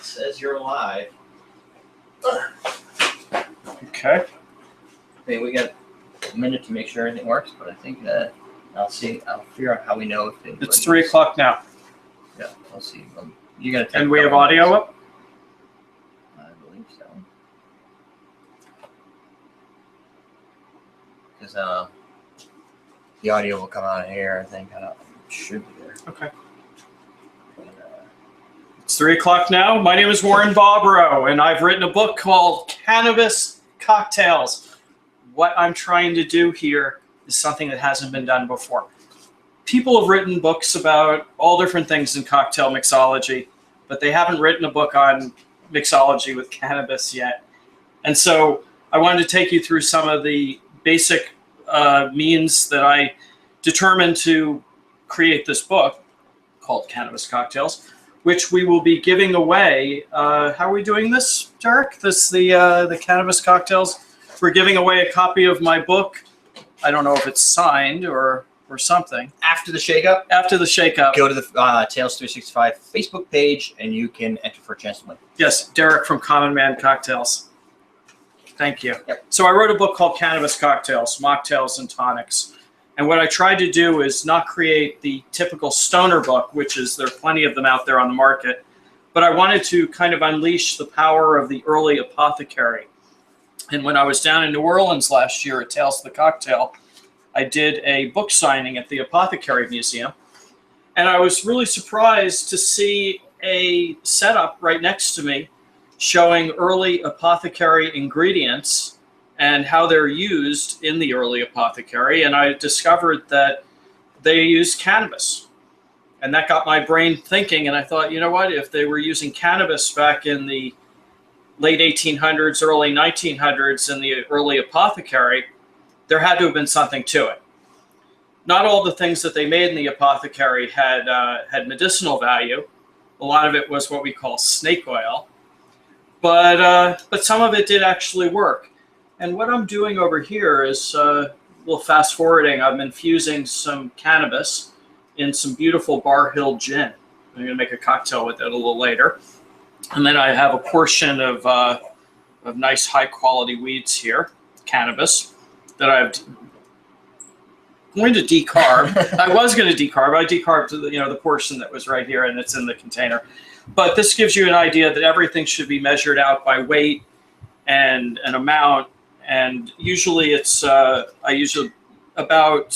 says you're live. Okay. Okay, we got a minute to make sure everything works, but I think that I'll figure out how we know if It's 3 o'clock now. Yeah, I'll see. You gotta take And we have audio up? I believe so. Because the audio will come out of here, I think. Should be there. Okay. It's 3 o'clock now. My name is Warren Bobrow, and I've written a book called Cannabis Cocktails. What I'm trying to do here is something that hasn't been done before. People have written books about all different things in cocktail mixology, but they haven't written a book on mixology with cannabis yet. And so I wanted to take you through some of the basic means that I determined to create this book called Cannabis Cocktails, which we will be giving away. How are we doing this, Derek? The Cannabis Cocktails. We're giving away a copy of my book. I don't know if it's signed or something. After the shakeup? After the shakeup. Go to the Tales 365 Facebook page and you can enter for a chance to win. Yes, Derek from Common Man Cocktails. Thank you. Yep. So I wrote a book called Cannabis Cocktails, Mocktails, and Tonics. And what I tried to do is not create the typical stoner book, which is there are plenty of them out there on the market, but I wanted to kind of unleash the power of the early apothecary. And when I was down in New Orleans last year at Tales of the Cocktail, I did a book signing at the Apothecary Museum. And I was really surprised to see a setup right next to me showing early apothecary ingredients and how they're used in the early apothecary. And I discovered that they use cannabis. And that got my brain thinking. And I thought, you know what, if they were using cannabis back in the late 1800s, early 1900s in the early apothecary, there had to have been something to it. Not all the things that they made in the apothecary had medicinal value. A lot of it was what we call snake oil. But some of it did actually work. And what I'm doing over here is a little fast forwarding. I'm infusing some cannabis in some beautiful Barr Hill gin. I'm going to make a cocktail with it a little later. And then I have a portion of nice high quality weeds here, cannabis, that I'm going to decarb. I was going to decarb. I decarbed the portion that was right here, and it's in the container. But this gives you an idea that everything should be measured out by weight and an amount. And usually it's I use about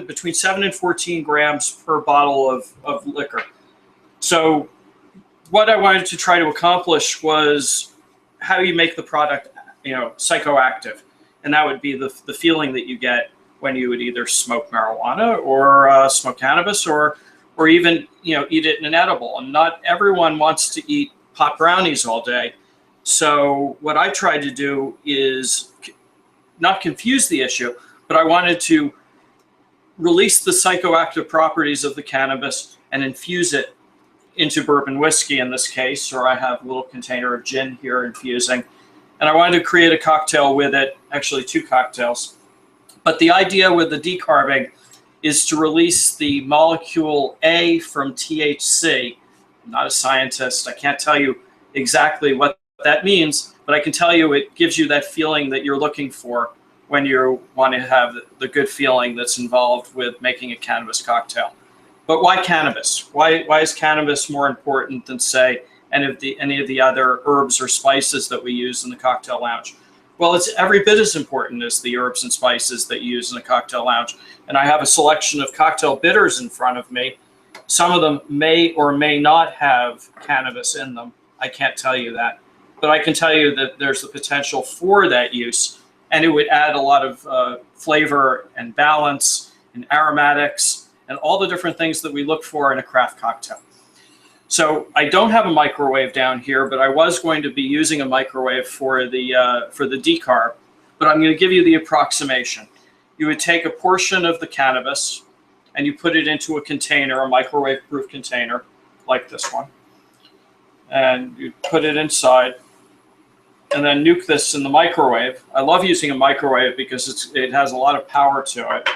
between 7 and 14 grams per bottle of liquor. So what I wanted to try to accomplish was how do you make the product psychoactive, and that would be the feeling that you get when you would either smoke marijuana or smoke cannabis or even eat it in an edible. And not everyone wants to eat pot brownies all day. So what I tried to do is not confuse the issue, but I wanted to release the psychoactive properties of the cannabis and infuse it into bourbon whiskey in this case, or I have a little container of gin here infusing. And I wanted to create a cocktail with it, actually 2 cocktails. But the idea with the decarbing is to release the molecule A from THC. I'm not a scientist. I can't tell you exactly what that means, but I can tell you it gives you that feeling that you're looking for when you want to have the good feeling that's involved with making a cannabis cocktail. But why cannabis? Why is cannabis more important than, say, any of the other herbs or spices that we use in the cocktail lounge? Well, it's every bit as important as the herbs and spices that you use in the cocktail lounge. And I have a selection of cocktail bitters in front of me. Some of them may or may not have cannabis in them. I can't tell you that. But I can tell you that there's the potential for that use, and it would add a lot of flavor and balance and aromatics and all the different things that we look for in a craft cocktail. So I don't have a microwave down here, but I was going to be using a microwave for the decarb. But I'm going to give you the approximation. You would take a portion of the cannabis and you put it into a container, a microwave-proof container, like this one. And you put it inside and then nuke this in the microwave. I love using a microwave because it has a lot of power to it.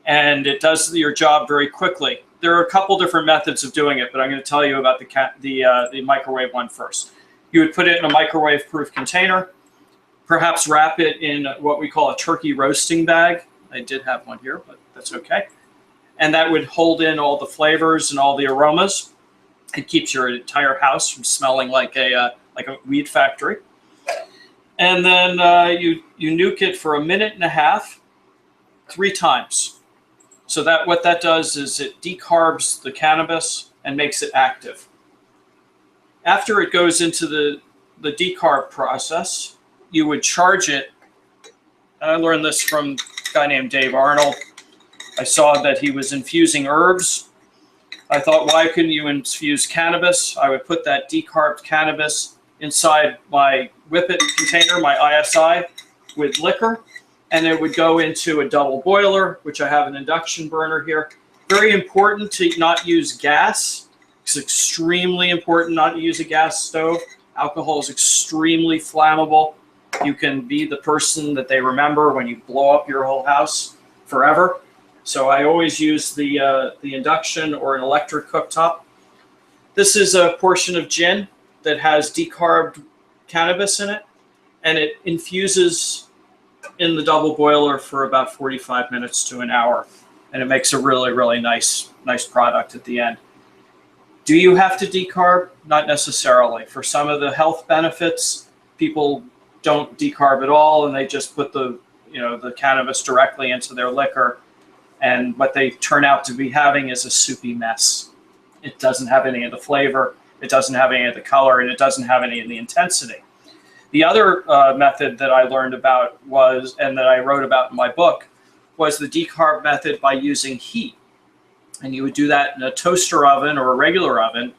And it does your job very quickly. there are a couple different methods of doing it, but I'm going to tell you about the microwave one first. You would put it in a microwave-proof container, perhaps wrap it in what we call a turkey roasting bag. I did have one here, but that's okay. And that would hold in all the flavors and all the aromas. It keeps your entire house from smelling like a weed factory. And then you nuke it for 1.5 minutes, 3 times. So what that does is it decarbs the cannabis and makes it active. After it goes into the decarb process, you would charge it. And I learned this from a guy named Dave Arnold. I saw that he was infusing herbs. I thought, why couldn't you infuse cannabis? I would put that decarbed cannabis inside my whippet container, my ISI, with liquor, and it would go into a double boiler, which I have an induction burner here. Very important to not use gas. It's extremely important not to use a gas stove. Alcohol is extremely flammable. You can be the person that they remember when you blow up your whole house forever. So I always use the induction or an electric cooktop. This is a portion of gin that has decarbed cannabis in it, and it infuses in the double boiler for about 45 minutes to an hour, and it makes a really, really nice product at the end. Do you have to decarb? Not necessarily. For some of the health benefits, people don't decarb at all, and they just put the cannabis directly into their liquor, and what they turn out to be having is a soupy mess. It doesn't have any of the flavor, it doesn't have any of the color, and it doesn't have any of the intensity. The other method that I learned about was, and that I wrote about in my book, was the decarb method by using heat. And you would do that in a toaster oven or a regular oven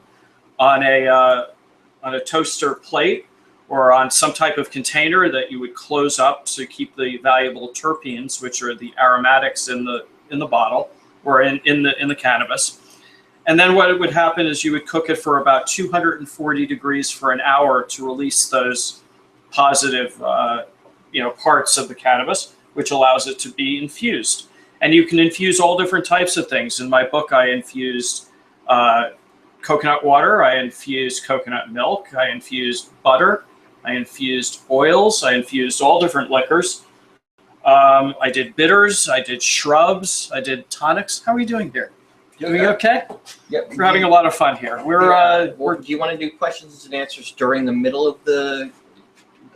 on a toaster plate or on some type of container that you would close up to keep the valuable terpenes, which are the aromatics in the bottle or in the cannabis. And then what would happen is you would cook it for about 240 degrees for an hour to release those positive parts of the cannabis, which allows it to be infused. And you can infuse all different types of things. In my book, I infused coconut water, I infused coconut milk, I infused butter, I infused oils, I infused all different liquors. I did bitters, I did shrubs, I did tonics. How are we doing here? Are we okay? Yep. We're having a lot of fun here. Do you want to do questions and answers during the middle of the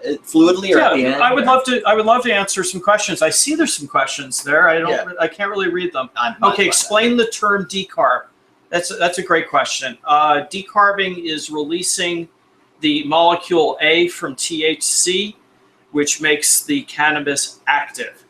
fluidly or at the end? I would love to answer some questions. I see there's some questions there. I can't really read them. Okay, explain the term decarb. That's a great question. Decarbing is releasing the molecule A from THC, which makes the cannabis active.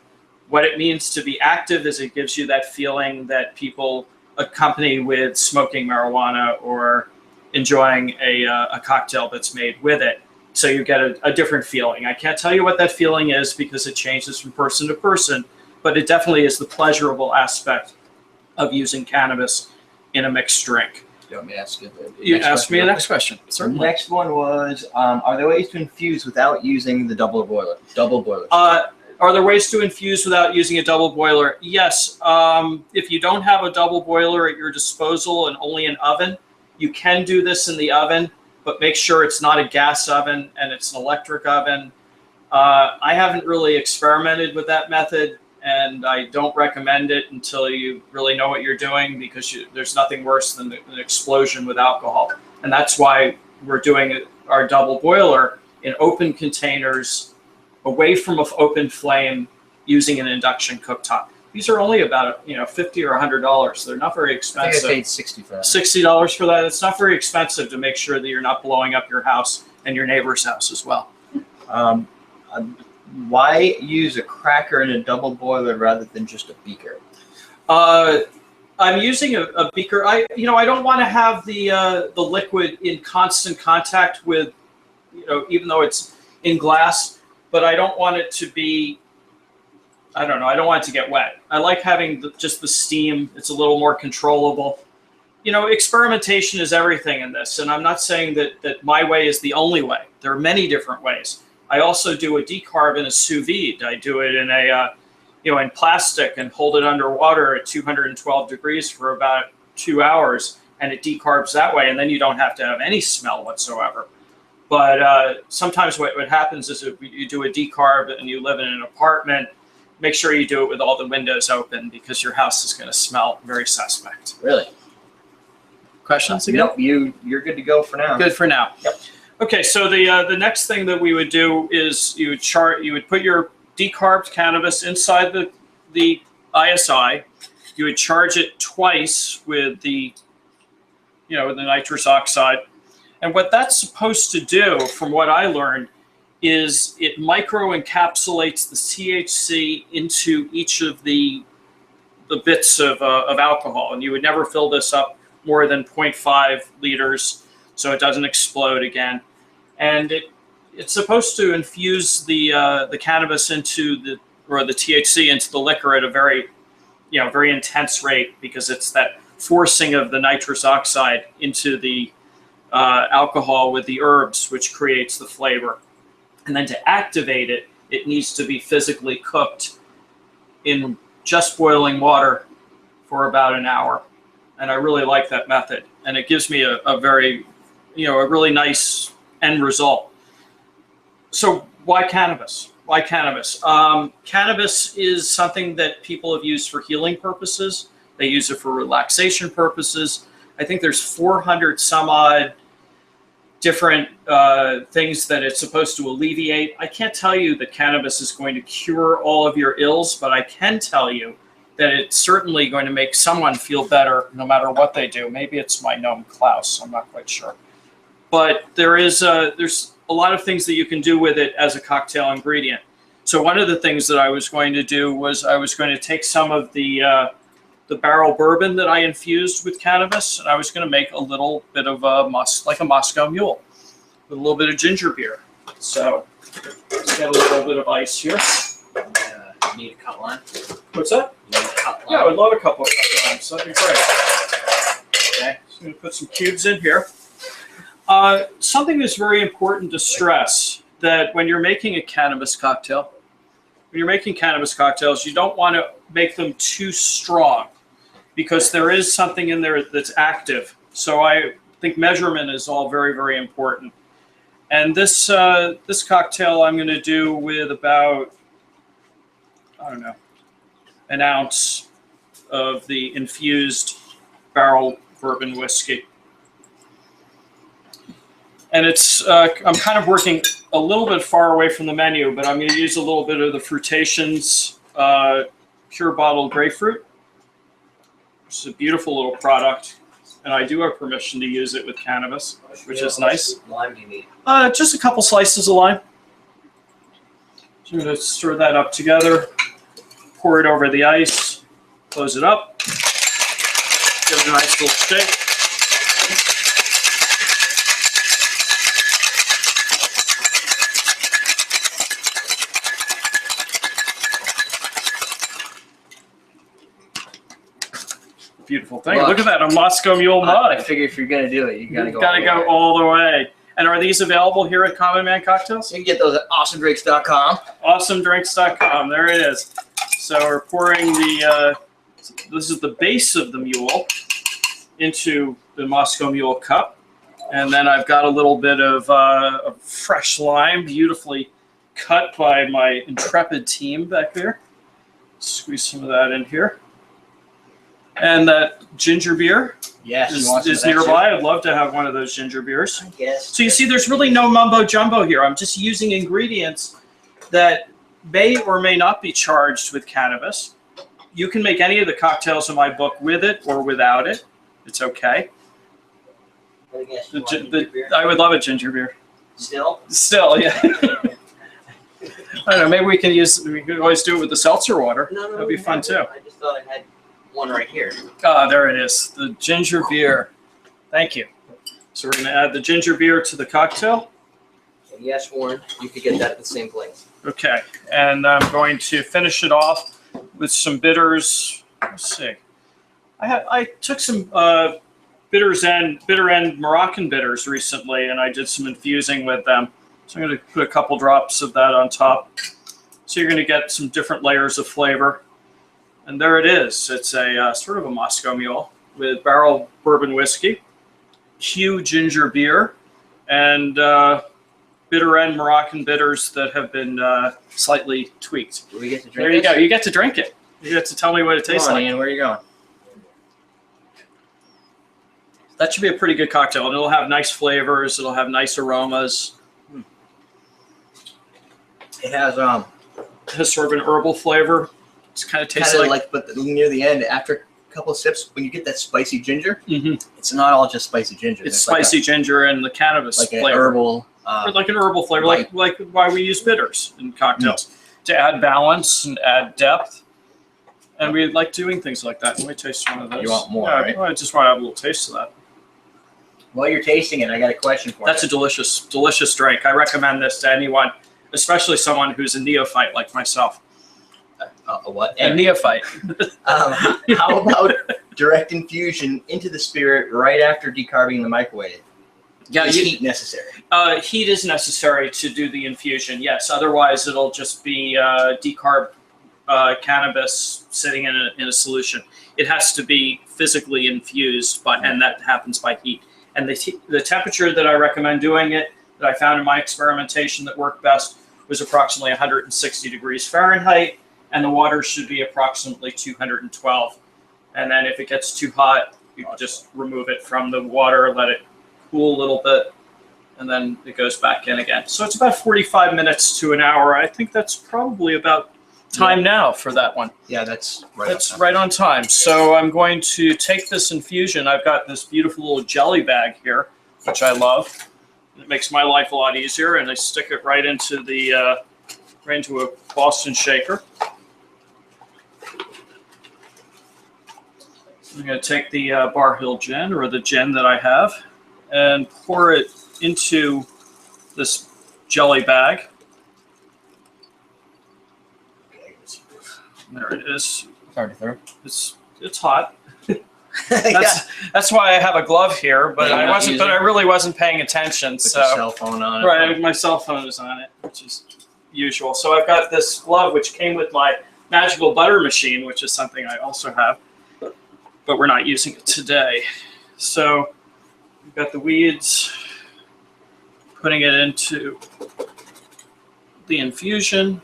What it means to be active is it gives you that feeling that people accompany with smoking marijuana or enjoying a cocktail that's made with it. So you get a different feeling. I can't tell you what that feeling is because it changes from person to person, but it definitely is the pleasurable aspect of using cannabis in a mixed drink. You want me to ask you the next question. Certainly. The next one was, are there ways to infuse without using the double boiler? Are there ways to infuse without using a double boiler? Yes. If you don't have a double boiler at your disposal and only an oven, you can do this in the oven, but make sure it's not a gas oven and it's an electric oven. I haven't really experimented with that method, and I don't recommend it until you really know what you're doing, because there's nothing worse than an explosion with alcohol. And that's why we're doing our double boiler in open containers, away from an open flame, using an induction cooktop. These are only about $50 or $100. They're not very expensive. I think I paid $60 for that. $60 for that. It's not very expensive to make sure that you're not blowing up your house and your neighbor's house as well. Why use a cracker in a double boiler rather than just a beaker? I'm using a beaker. I don't want to have the liquid in constant contact with, even though it's in glass, but I don't want it to be, I don't want it to get wet. I like having just the steam. It's a little more controllable. Experimentation is everything in this, and I'm not saying that my way is the only way. There are many different ways. I also do a decarb in a sous vide. I do it in in plastic and hold it underwater at 212 degrees for about 2 hours, and it decarbs that way, and then you don't have to have any smell whatsoever. But sometimes what happens is if you do a decarb and you live in an apartment, make sure you do it with all the windows open because your house is going to smell very suspect. Really? Questions again? Nope, you're good to go for now. Good for now. Yep. Okay, so the next thing that we would do is you would put your decarbed cannabis inside the ISI. You would charge it twice with the nitrous oxide. And what that's supposed to do, from what I learned, is it micro-encapsulates the THC into each of the bits of alcohol. And you would never fill this up more than 0.5 liters so it doesn't explode again. And it's supposed to infuse the cannabis into the THC into the liquor at a very intense rate, because it's that forcing of the nitrous oxide into the alcohol with the herbs, which creates the flavor. And then to activate it, it needs to be physically cooked in just boiling water for about an hour. And I really like that method. And it gives me a very, a really nice end result. So why cannabis? Why cannabis? Cannabis is something that people have used for healing purposes. They use it for relaxation purposes. I think there's 400 some odd different things that it's supposed to alleviate. I can't tell you that cannabis is going to cure all of your ills, but I can tell you that it's certainly going to make someone feel better no matter what they do. Maybe it's my gnome Klaus, I'm not quite sure. But there's a lot of things that you can do with it as a cocktail ingredient. So one of the things that I was going to do was I was going to take some of the barrel bourbon that I infused with cannabis, and I was going to make a little bit of like a Moscow Mule with a little bit of ginger beer. So let's get a little bit of ice here. Need a cut line? What's that? You need a cut line? Yeah, I would love a couple of cut lines. That'd be great. Okay, so I'm going to put some cubes in here. Something that's very important to stress, that when you're making a cannabis cocktail, you don't want to make them too strong, because there is something in there that's active. So I think measurement is all very, very important. And this cocktail I'm going to do with about, I don't know, an ounce of the infused barrel bourbon whiskey. And it's, I'm kind of working a little bit far away from the menu, but I'm going to use a little bit of the Fruitations pure bottled grapefruit. It's a beautiful little product, and I do have permission to use it with cannabis, which is nice. How much lime do you need? Just a couple slices of lime. So I'm going to stir that up together, pour it over the ice, close it up, give it a nice little shake. Beautiful thing. Look at that, a Moscow Mule mug. I figure if you're going to do it, you got to go all the way. And are these available here at Common Man Cocktails? You can get those at awesomedrinks.com. Awesomedrinks.com. There it is. So we're pouring this is the base of the mule into the Moscow Mule cup. And then I've got a little bit of fresh lime, beautifully cut by my intrepid team back there. Squeeze some of that in here. And that ginger beer is nearby. I'd love to have one of those ginger beers. Yes. So you see, there's really no mumbo jumbo here. I'm just using ingredients that may or may not be charged with cannabis. You can make any of the cocktails in my book with it or without it. It's okay. I would love a ginger beer. Still, yeah. I don't know. Maybe we could always do it with the seltzer water. No, that'd be fun too. I just thought I had one right here. Ah, there it is. The ginger beer. Thank you. So we're going to add the ginger beer to the cocktail. Yes, Warren, you could get that at the same place. Okay, and I'm going to finish it off with some bitters. Let's see. I took some bitter end Moroccan bitters recently, and I did some infusing with them. So I'm going to put a couple drops of that on top. So you're going to get some different layers of flavor. And there it is. It's a sort of a Moscow Mule. with barrel bourbon whiskey, Q ginger beer, and bitter end Moroccan bitters that have been slightly tweaked. Do we get to drink There you this? go. You get to drink it. You get to tell me what it tastes Come on, like. Ian, where are you going? That should be a pretty good cocktail. And it'll have nice flavors. It'll have nice aromas. It has It has sort of an herbal flavor. It's kind of tastes kind of like but near the end, after a couple of sips, when you get that spicy ginger, Mhm. it's not all just spicy ginger. It's There's spicy ginger and the cannabis like an flavor. herbal. Or like an herbal flavor, Right. like why we use bitters in cocktails to add balance and add depth. And we like doing things like that. Let me taste one of those. You want more, Yeah, right? I just want to have a little taste of that. While you're tasting it, I got a question for That's you. a delicious, delicious drink. I recommend this to anyone, especially someone who's a neophyte like myself. A what? A neophyte. How about direct infusion into the spirit right after decarbing in the microwave? Yeah, Is heat necessary? Heat is necessary to do the infusion, yes. Otherwise, it'll just be decarb cannabis sitting in a solution. It has to be physically infused, and that happens by heat. And the temperature that I recommend doing it, that I found in my experimentation that worked best, was approximately 160 degrees Fahrenheit, and the water should be approximately 212. And then if it gets too hot, you can just remove it from the water, let it cool a little bit, and then it goes back in again. So it's about 45 minutes to an hour. I think that's probably about time now for that one. Yeah, that's right. That's right on time. So I'm going to take this infusion. I've got this beautiful little jelly bag here, which I love. It makes my life a lot easier, and I stick it right into the right into a Boston shaker. I'm going to take the Barr Hill gin, or the gin that I have, and pour it into this jelly bag. There it is. Hard to throw. It's hot. Yeah. That's why I have a glove here, but Yeah, I you're not wasn't. using But I really wasn't paying attention. Put So your cell phone on it. right, my cell phone is on it, which is usual. So I've got this glove which came with my magical butter machine, which is something I also have, but we're not using it today. So we've got the weeds, putting it into the infusion.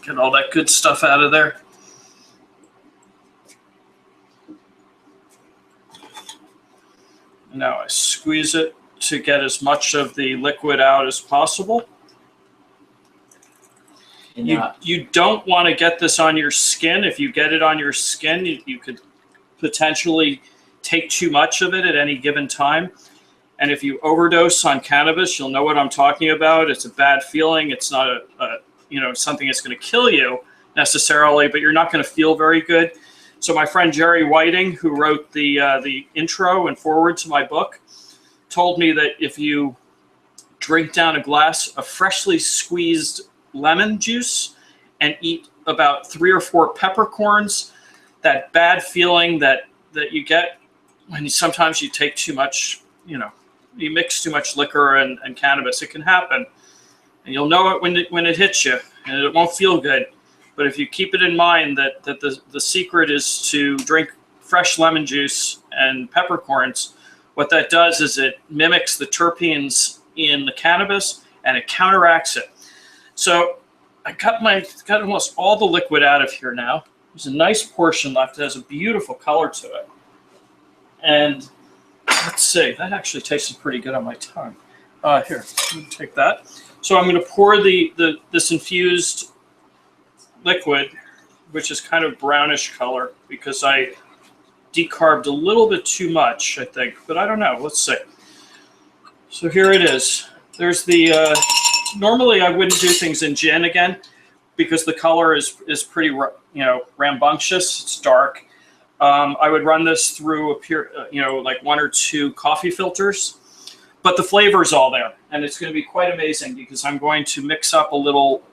Get all that good stuff out of there. Now I squeeze it to get as much of the liquid out as possible. And, You don't want to get this on your skin. If you get it on your skin, you could potentially take too much of it at any given time. And if you overdose on cannabis, you'll know what I'm talking about. It's a bad feeling. It's not something that's going to kill you necessarily, but you're not going to feel very good. So my friend Jerry Whiting, who wrote the intro and foreword to my book, told me that if you drink down a glass of freshly squeezed lemon juice and eat about 3 or 4 peppercorns, that bad feeling that you get when sometimes you take too much, you mix too much liquor and cannabis, it can happen. And you'll know it when it hits you, and it won't feel good. But if you keep it in mind that the secret is to drink fresh lemon juice and peppercorns, what that does is it mimics the terpenes in the cannabis and it counteracts it. So I got almost all the liquid out of here now. There's a nice portion left. It has a beautiful color to it. And let's see, that actually tasted pretty good on my tongue. Here, let me take that. So I'm going to pour this infused liquid, which is kind of brownish color, because I decarbed a little bit too much, I think, but I don't know. Let's see. So here it is. There's the. Normally, I wouldn't do things in gin again, because the color is pretty rambunctious. It's dark. I would run this through like 1 or 2 coffee filters, but the flavor is all there, and it's going to be quite amazing because I'm going to mix up a little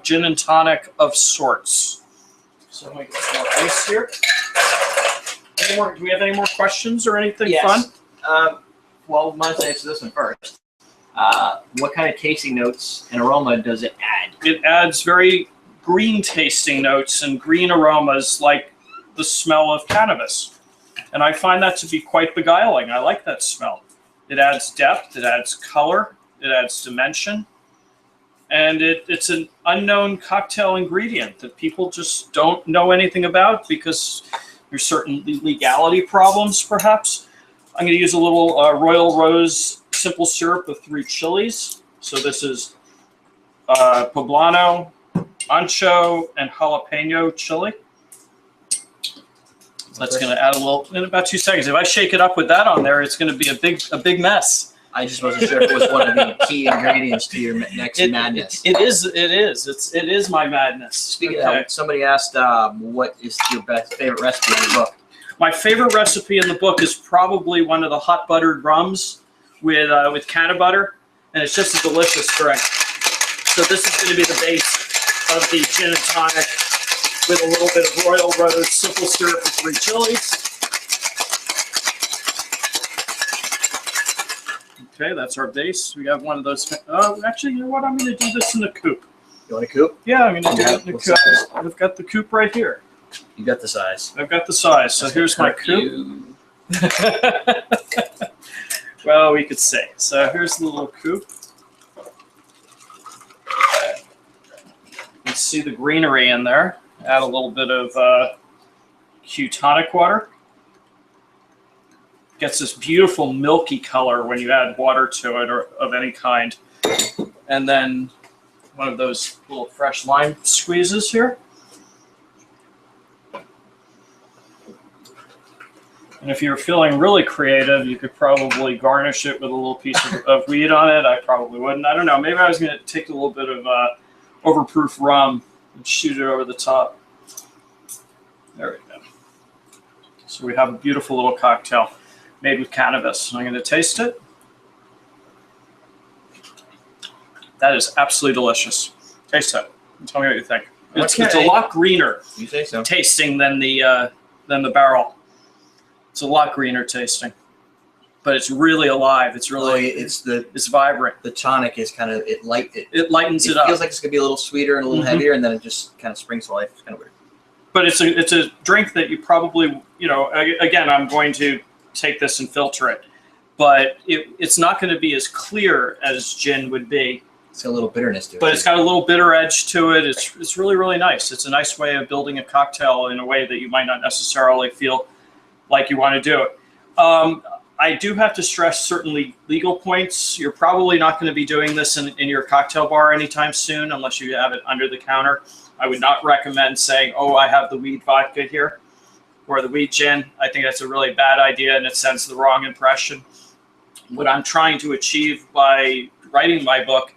gin and tonic of sorts. So I'm going to get some more ice here. Do we have any more questions or anything yes. fun? Well, let's answer this one first. What kind of tasting notes and aroma does it add? It adds very green tasting notes and green aromas, like the smell of cannabis. And I find that to be quite beguiling. I like that smell. It adds depth, it adds color, it adds dimension. And it's an unknown cocktail ingredient that people just don't know anything about because there's certain legality problems, perhaps. I'm going to use a little Royal Rose simple syrup with 3 chilies. So this is poblano, ancho, and jalapeno chili. That's going to add a little in about 2 seconds. If I shake it up with that on there, it's going to be a big mess. I just wasn't sure if it was one of the key ingredients to your next madness. It is. It is my madness. Speaking of that, somebody asked, what is your favorite recipe in the book? My favorite recipe in the book is probably one of the hot buttered rums with canna butter, and it's just a delicious drink. So this is going to be the base of the gin and tonic with a little bit of Royal Rose simple syrup with 3 chilies. Okay, that's our base. We have one of those. Actually, you know what? I'm going to do this in the coupe. You want a coupe? Yeah, I'm going to do it in the coupe. I've got the coupe right here. You got the size. I've got the size. So here's my coupe. Well, we could say. So here's the little coupe. You can see the greenery in there. Add a little bit of Q tonic water. Gets this beautiful milky color when you add water to it or of any kind. And then one of those little fresh lime squeezes here. And if you're feeling really creative, you could probably garnish it with a little piece of weed on it. I probably wouldn't. I don't know. Maybe I was going to take a little bit of overproof rum and shoot it over the top. There we go. So we have a beautiful little cocktail made with cannabis. I'm going to taste it. That is absolutely delicious. Taste it. Tell me what you think. It's a lot greener You say so. tasting than the barrel. It's a lot greener tasting, but it's really alive. It's really it's vibrant. The tonic is kind of it lightens it up. It feels like it's gonna be a little sweeter and a little heavier, and then it just kind of springs to life. It's kind of weird. But it's a drink that you probably, again, I'm going to take this and filter it, but it's not going to be as clear as gin would be. It's got a little bitterness to it. But it's got a little bitter edge to it. It's really, really nice. It's a nice way of building a cocktail in a way that you might not necessarily feel like you want to do it. I do have to stress certain legal points. You're probably not going to be doing this in your cocktail bar anytime soon unless you have it under the counter. I would not recommend saying, oh, I have the weed vodka here or the weed gin. I think that's a really bad idea and it sends the wrong impression. What I'm trying to achieve by writing my book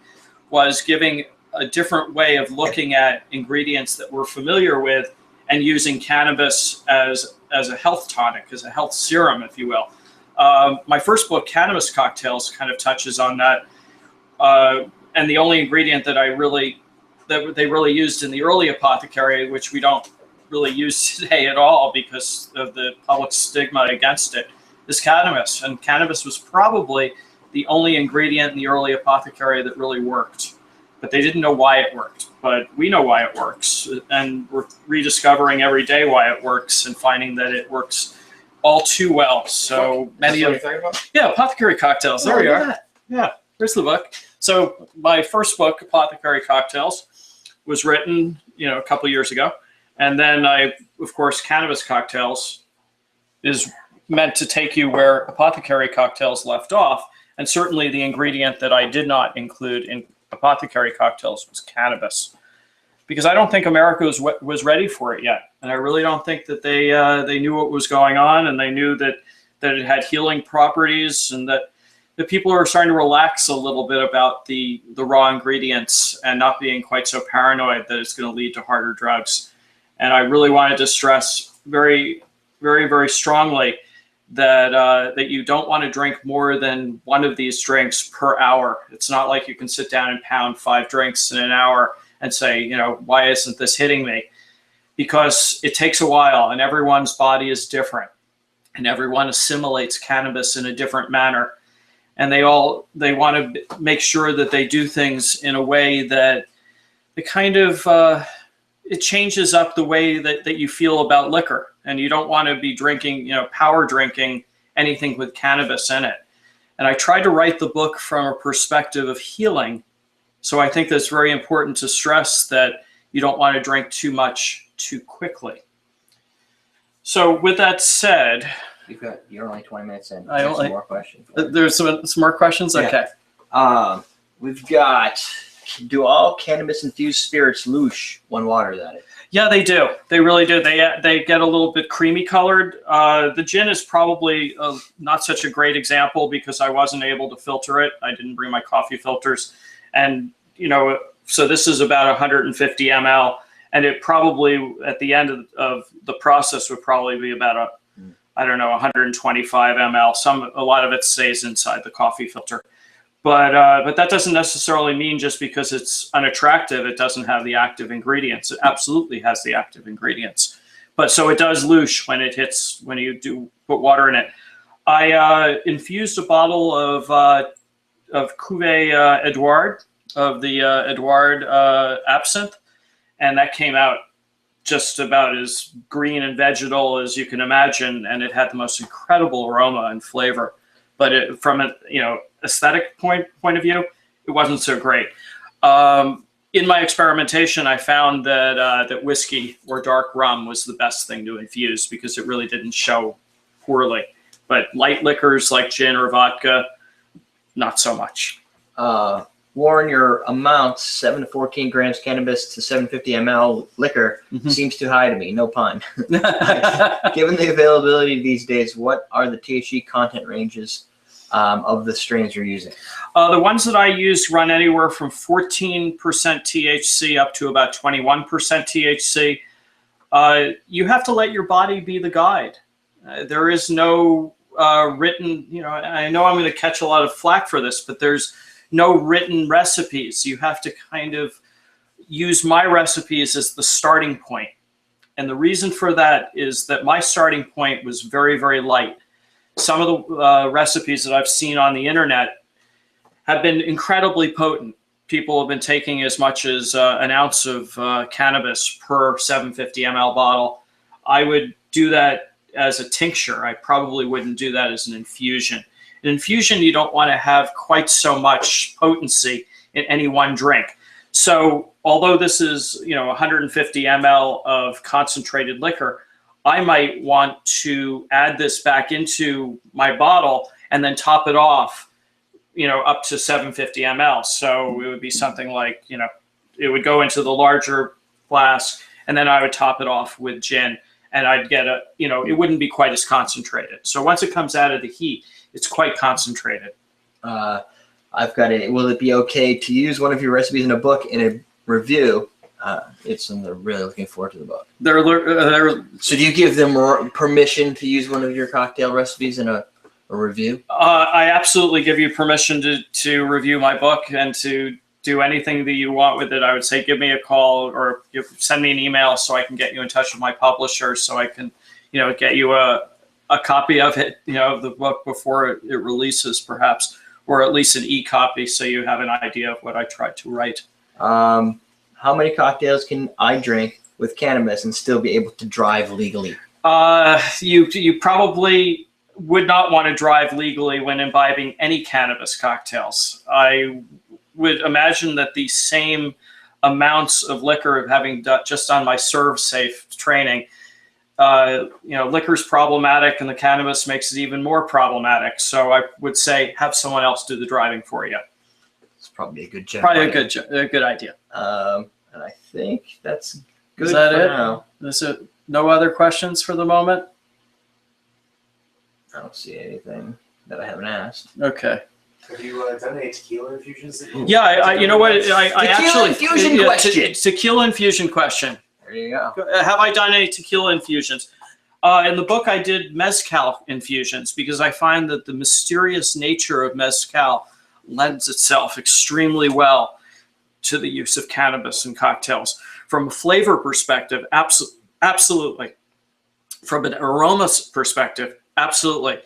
was giving a different way of looking at ingredients that we're familiar with and using cannabis as a health tonic, as a health serum, if you will. My first book, Cannabis Cocktails, kind of touches on that. And the only ingredient that they really used in the early apothecary, which we don't really use today at all because of the public stigma against it, is cannabis. And cannabis was probably the only ingredient in the early apothecary that really worked. But they didn't know why it worked. But we know why it works. And we're rediscovering every day why it works and finding that it works all too well. So many of apothecary cocktails. There we are. Yeah, here's the book. So my first book, Apothecary Cocktails, was written, a couple years ago. And then of course, Cannabis Cocktails is meant to take you where Apothecary Cocktails left off. And certainly the ingredient that I did not include in Apothecary Cocktails was cannabis, because I don't think America was ready for it yet, and I really don't think that they knew what was going on, and they knew that it had healing properties, and that the people are starting to relax a little bit about the raw ingredients and not being quite so paranoid that it's going to lead to harder drugs. And I really wanted to stress very, very, very strongly that you don't want to drink more than one of these drinks per hour. It's not like you can sit down and pound 5 drinks in an hour and say, why isn't this hitting me? Because it takes a while and everyone's body is different and everyone assimilates cannabis in a different manner. And they want to make sure that they do things in a way that it kind of, it changes up the way that you feel about liquor. and you don't want to be drinking, power drinking anything with cannabis in it. And I tried to write the book from a perspective of healing. So I think that's very important to stress that you don't want to drink too much too quickly. So with that said, you're only 20 minutes in. I There's only- some more questions. there's some more questions? Yeah. Okay. We've got, do all cannabis infused spirits loosh when water, that is? Yeah, they do. They really do. They get a little bit creamy colored. The gin is probably not such a great example because I wasn't able to filter it. I didn't bring my coffee filters. And, so this is about 150 ml. And it probably, at the end of the process, would probably be about 125 ml. A lot of it stays inside the coffee filter. But that doesn't necessarily mean just because it's unattractive, it doesn't have the active ingredients. It absolutely has the active ingredients. But so it does loosh when you do put water in it. I infused a bottle of Cuvée Edouard, of the Edouard absinthe, and that came out just about as green and vegetal as you can imagine, and it had the most incredible aroma and flavor. But from an aesthetic point of view, it wasn't so great. In my experimentation, I found that whiskey or dark rum was the best thing to infuse because it really didn't show poorly. But light liquors like gin or vodka, not so much. Warren, your amount, 7 to 14 grams cannabis to 750 ml liquor, seems too high to me, no pun. Given the availability these days, what are the THC content ranges of the strains you're using? The ones that I use run anywhere from 14% THC up to about 21% THC. You have to let your body be the guide. There is no written, I know I'm going to catch a lot of flack for this, but there's no written recipes. You have to kind of use my recipes as the starting point. And the reason for that is that my starting point was very, very light. Some of the recipes that I've seen on the internet have been incredibly potent. People have been taking as much as an ounce of cannabis per 750 ml bottle. I would do that as a tincture. I probably wouldn't do that as an infusion. An infusion, you don't want to have quite so much potency in any one drink. So although this is 150 ml of concentrated liquor, I might want to add this back into my bottle and then top it off, up to 750 ml. So it would be something like, it would go into the larger flask, and then I would top it off with gin, and I'd get it wouldn't be quite as concentrated. So once it comes out of the heat, it's quite concentrated. I've got it. Will it be okay to use one of your recipes in a book in a review? They're really looking forward to the book. So do you give them permission to use one of your cocktail recipes in a review? I absolutely give you permission to review my book and to do anything that you want with it. I would say give me a call or send me an email so I can get you in touch with my publisher so I can, get you a copy of it, of the book before it releases perhaps, or at least an e-copy so you have an idea of what I tried to write. How many cocktails can I drink with cannabis and still be able to drive legally? You probably would not want to drive legally when imbibing any cannabis cocktails. I would imagine that the same amounts of liquor, having just done my serve safe training, liquor's problematic and the cannabis makes it even more problematic. So I would say have someone else do the driving for you. It's probably a good job. Probably a good idea. And I think that's good. Is that for it? Now. Is it no other questions for the moment? I don't see anything that I haven't asked. Okay. Have you done any tequila infusions? Yeah, you know what? I Tequila actually infusion question. Tequila infusion question. There you go. Have I done any tequila infusions? In the book, I did mezcal infusions because I find that the mysterious nature of mezcal lends itself extremely well to the use of cannabis in cocktails. From a flavor perspective, absolutely. From an aroma perspective, absolutely.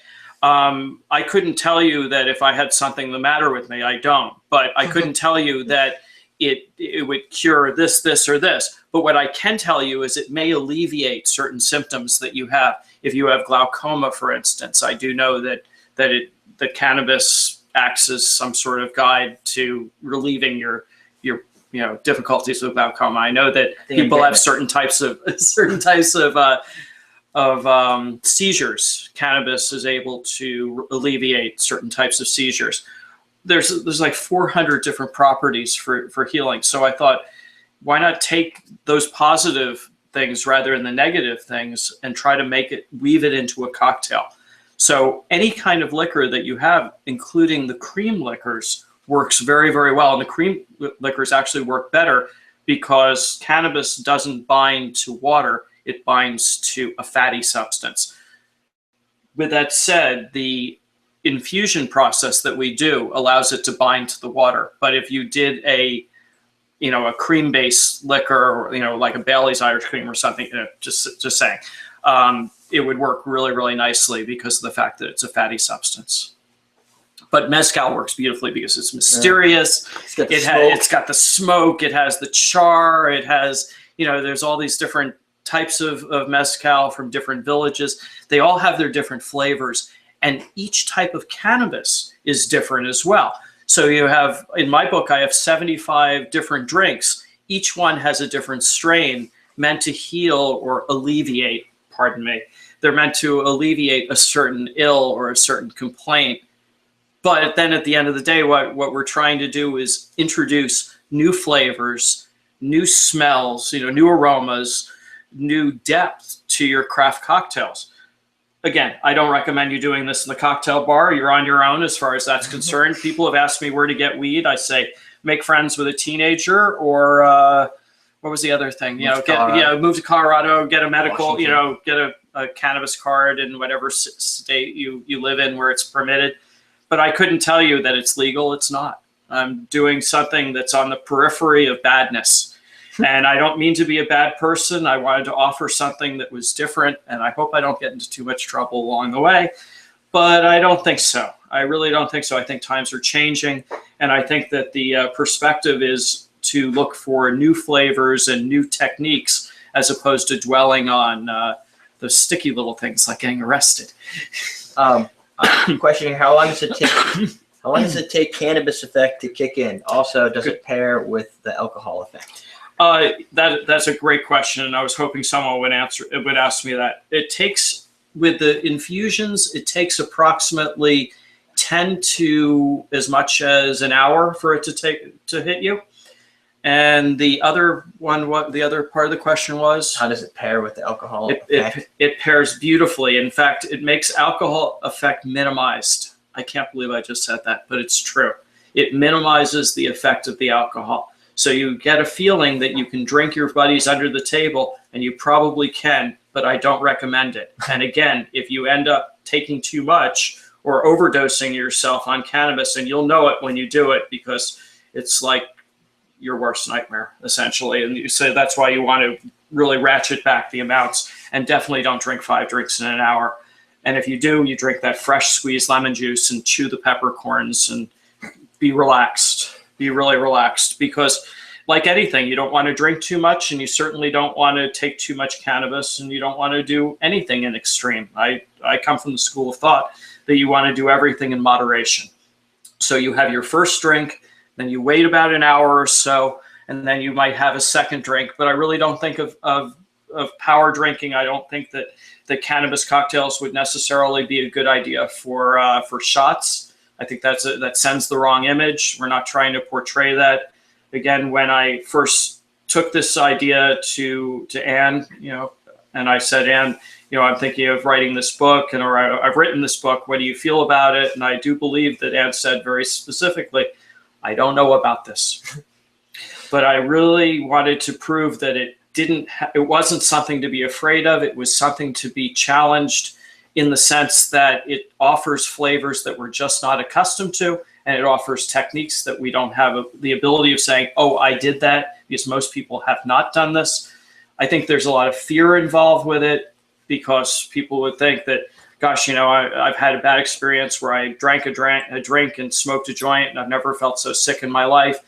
I couldn't tell you that if I had something the matter with me, I don't. But I couldn't tell you that it would cure this, this, or this. But what I can tell you is it may alleviate certain symptoms that you have. If you have glaucoma, for instance, I do know that the cannabis acts as some sort of guide to relieving your difficulties with glaucoma. I know that people have certain types of seizures. Cannabis is able to alleviate certain types of seizures. There's like 400 different properties for healing. So I thought, why not take those positive things rather than the negative things and try to weave it into a cocktail. So any kind of liquor that you have, including the cream liquors, works very, very well. And the cream liquors actually work better because cannabis doesn't bind to water. It binds to a fatty substance. With that said, the infusion process that we do allows it to bind to the water. But if you did a cream-based liquor, or like a Bailey's Irish Cream or something, just saying, it would work really, really nicely because of the fact that it's a fatty substance. But mezcal works beautifully because it's mysterious. It's got the smoke. It has the char. It has, there's all these different types of mezcal from different villages. They all have their different flavors. And each type of cannabis is different as well. So you have, in my book, I have 75 different drinks. Each one has a different strain meant to heal or alleviate, pardon me. They're meant to alleviate a certain ill or a certain complaint. But then at the end of the day, what we're trying to do is introduce new flavors, new smells, new aromas, new depth to your craft cocktails. Again, I don't recommend you doing this in the cocktail bar. You're on your own as far as that's concerned. People have asked me where to get weed. I say, make friends with a teenager, or what was the other thing? Move to Colorado, get a medical, get a cannabis card in whatever state you live in where it's permitted. But I couldn't tell you that it's legal. It's not. I'm doing something that's on the periphery of badness. And I don't mean to be a bad person. I wanted to offer something that was different, and I hope I don't get into too much trouble along the way. But I don't think so. I really don't think so. I think times are changing, and I think that the perspective is to look for new flavors and new techniques as opposed to dwelling on the sticky little things like getting arrested. I'm questioning how long does it take? How long does it take cannabis effect to kick in? Also, does it pair with the alcohol effect? That's a great question, and I was hoping someone would ask me that. It takes, with the infusions, it takes approximately 10 to as much as an hour for it to hit you. And the other one, what the other part of the question was? How does it pair with the alcohol effect? It pairs beautifully. In fact, it makes alcohol effect minimized. I can't believe I just said that, but it's true. It minimizes the effect of the alcohol. So you get a feeling that you can drink your buddies under the table, and you probably can, but I don't recommend it. And again, if you end up taking too much or overdosing yourself on cannabis, and you'll know it when you do it, because it's like your worst nightmare, essentially. And you say that's why you want to really ratchet back the amounts, and definitely don't drink 5 drinks in an hour. And if you do, you drink that fresh squeezed lemon juice and chew the peppercorns and be relaxed. Be really relaxed, because like anything, you don't want to drink too much, and you certainly don't want to take too much cannabis, and you don't want to do anything in extreme. I come from the school of thought that you want to do everything in moderation. So you have your first drink, then you wait about an hour or so, and then you might have a second drink. But I really don't think of power drinking. I don't think that the cannabis cocktails would necessarily be a good idea for shots. I think that sends the wrong image. We're not trying to portray that. Again, when I first took this idea to Anne, and I said, Anne, I'm thinking of writing this book, or I've written this book. What do you feel about it? And I do believe that Anne said very specifically, I don't know about this. But I really wanted to prove that it wasn't something to be afraid of. It was something to be challenged, in the sense that it offers flavors that we're just not accustomed to, and it offers techniques that we don't have the ability of saying, oh, I did that, because most people have not done this. I think there's a lot of fear involved with it, because people would think that, gosh, I've had a bad experience where I drank a drink and smoked a joint, and I've never felt so sick in my life.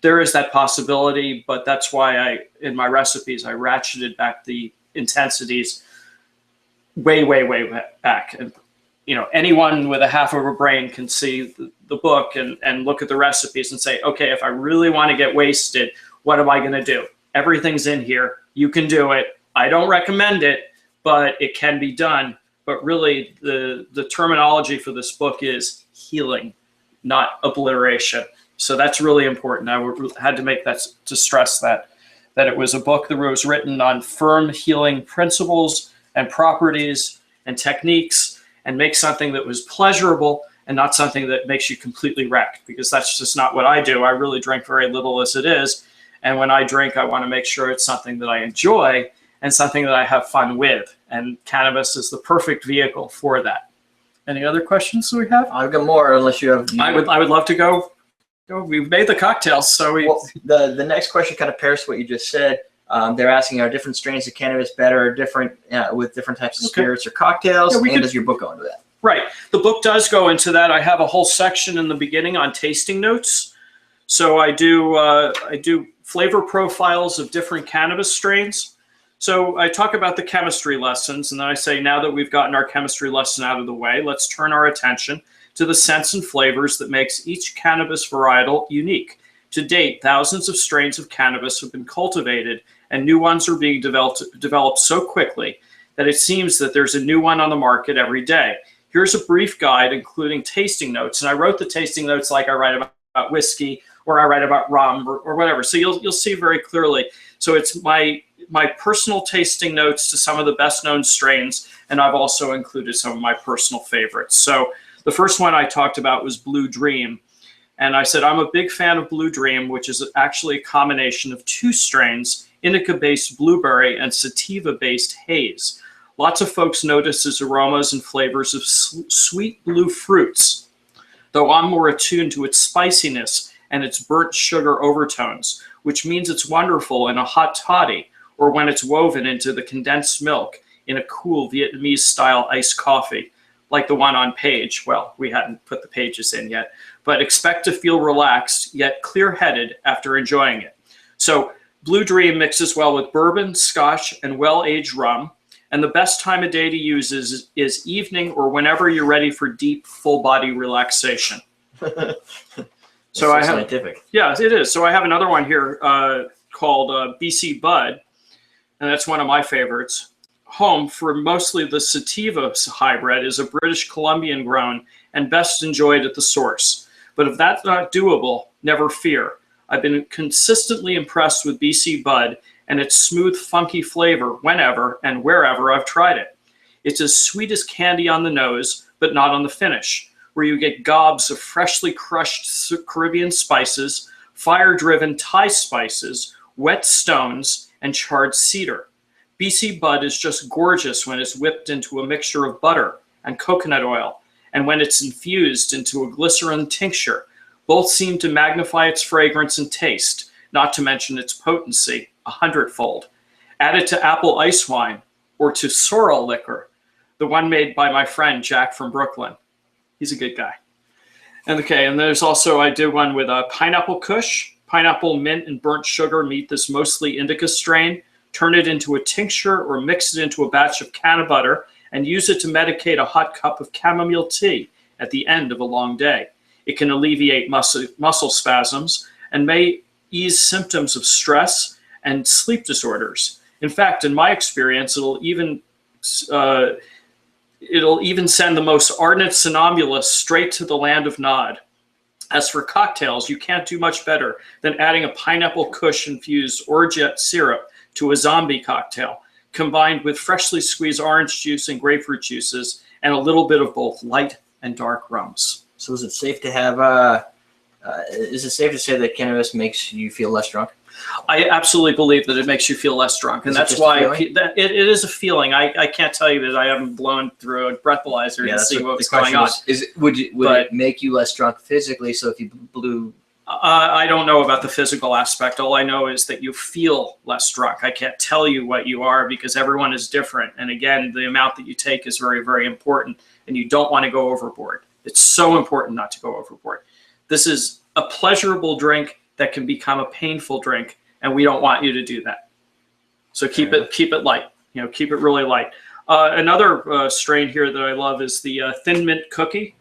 there is that possibility, but that's why in my recipes, I ratcheted back the intensities way, way, way back. And, anyone with a half of a brain can see the book and look at the recipes and say, okay, if I really want to get wasted, what am I going to do? Everything's in here. You can do it. I don't recommend it, but it can be done. But really, the terminology for this book is healing, not obliteration. So that's really important. I had to make that to stress that it was a book that was written on firm healing principles and properties and techniques, and make something that was pleasurable and not something that makes you completely wrecked, because that's just not what I do. I really drink very little as it is. And when I drink, I want to make sure it's something that I enjoy and something that I have fun with. And cannabis is the perfect vehicle for that. Any other questions we have? I've got more, unless you have. I would love to go. We've made the cocktails, so the next question kind of pairs what you just said. They're asking, are different strains of cannabis better or different with different types of spirits or cocktails? And does your book go into that? Right. The book does go into that. I have a whole section in the beginning on tasting notes. So I do flavor profiles of different cannabis strains. So I talk about the chemistry lessons, and then I say, now that we've gotten our chemistry lesson out of the way, let's turn our attention to the scents and flavors that makes each cannabis varietal unique. To date, thousands of strains of cannabis have been cultivated, and new ones are being developed so quickly that it seems that there's a new one on the market every day. Here's a brief guide, including tasting notes. And I wrote the tasting notes like I write about whiskey, or I write about rum, or whatever. So you'll see very clearly. So it's my personal tasting notes to some of the best known strains, and I've also included some of my personal favorites. So the first one I talked about was Blue Dream. And I said, I'm a big fan of Blue Dream, which is actually a combination of two strains, Indica-based blueberry and Sativa-based haze. Lots of folks notice its aromas and flavors of sweet blue fruits, though I'm more attuned to its spiciness and its burnt sugar overtones, which means it's wonderful in a hot toddy or when it's woven into the condensed milk in a cool Vietnamese-style iced coffee, like the one on page. Well, we hadn't put the pages in yet, but expect to feel relaxed yet clear-headed after enjoying it. So Blue Dream mixes well with bourbon, scotch, and well-aged rum. And the best time of day to use is evening or whenever you're ready for deep, full-body relaxation. So I have, scientific. Yeah, it is. So I have another one here called BC Bud, and that's one of my favorites. Home for mostly the Sativa hybrid is a British Columbian grown and best enjoyed at the source. But if that's not doable, never fear. I've been consistently impressed with BC Bud and its smooth, funky flavor whenever and wherever I've tried it. It's as sweet as candy on the nose, but not on the finish, where you get gobs of freshly crushed Caribbean spices, fire-driven Thai spices, wet stones, and charred cedar. BC Bud is just gorgeous when it's whipped into a mixture of butter and coconut oil, and when it's infused into a glycerin tincture. Both seem to magnify its fragrance and taste, not to mention its potency 100-fold. Add it to apple ice wine or to sorrel liquor, the one made by my friend Jack from Brooklyn. He's a good guy. And there's also, I did one with a pineapple kush. Pineapple, mint, and burnt sugar meet this mostly indica strain. Turn it into a tincture or mix it into a batch of canna butter and use it to medicate a hot cup of chamomile tea at the end of a long day. It can alleviate muscle spasms and may ease symptoms of stress and sleep disorders. In fact, in my experience, it'll even send the most ardent somnambulist straight to the land of Nod. As for cocktails, you can't do much better than adding a pineapple kush infused orgeat syrup to a zombie cocktail, combined with freshly squeezed orange juice and grapefruit juices, and a little bit of both light and dark rums. So is it safe to have? Is it safe to say that cannabis makes you feel less drunk? I absolutely believe that it makes you feel less drunk, and that's why it is a feeling. I can't tell you that I haven't blown through a breathalyzer to see what's going on. Would it make you less drunk physically? So if you blew, I don't know about the physical aspect. All I know is that you feel less drunk. I can't tell you what you are because everyone is different. And again, the amount that you take is very, very important, and you don't want to go overboard. It's so important not to go overboard. This is a pleasurable drink that can become a painful drink, and we don't want you to do that. So keep it light. Keep it really light. Another strain here that I love is the Thin Mint Cookie.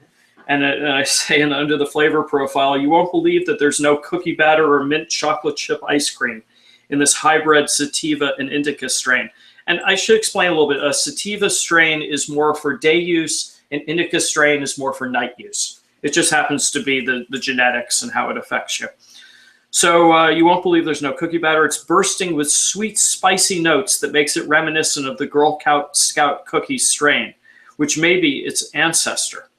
And I say under the flavor profile, you won't believe that there's no cookie batter or mint chocolate chip ice cream in this hybrid Sativa and Indica strain. And I should explain a little bit. A Sativa strain is more for day use, and Indica strain is more for night use. It just happens to be the genetics and how it affects you. So you won't believe there's no cookie batter. It's bursting with sweet, spicy notes that makes it reminiscent of the Girl Scout cookie strain, which may be its ancestor.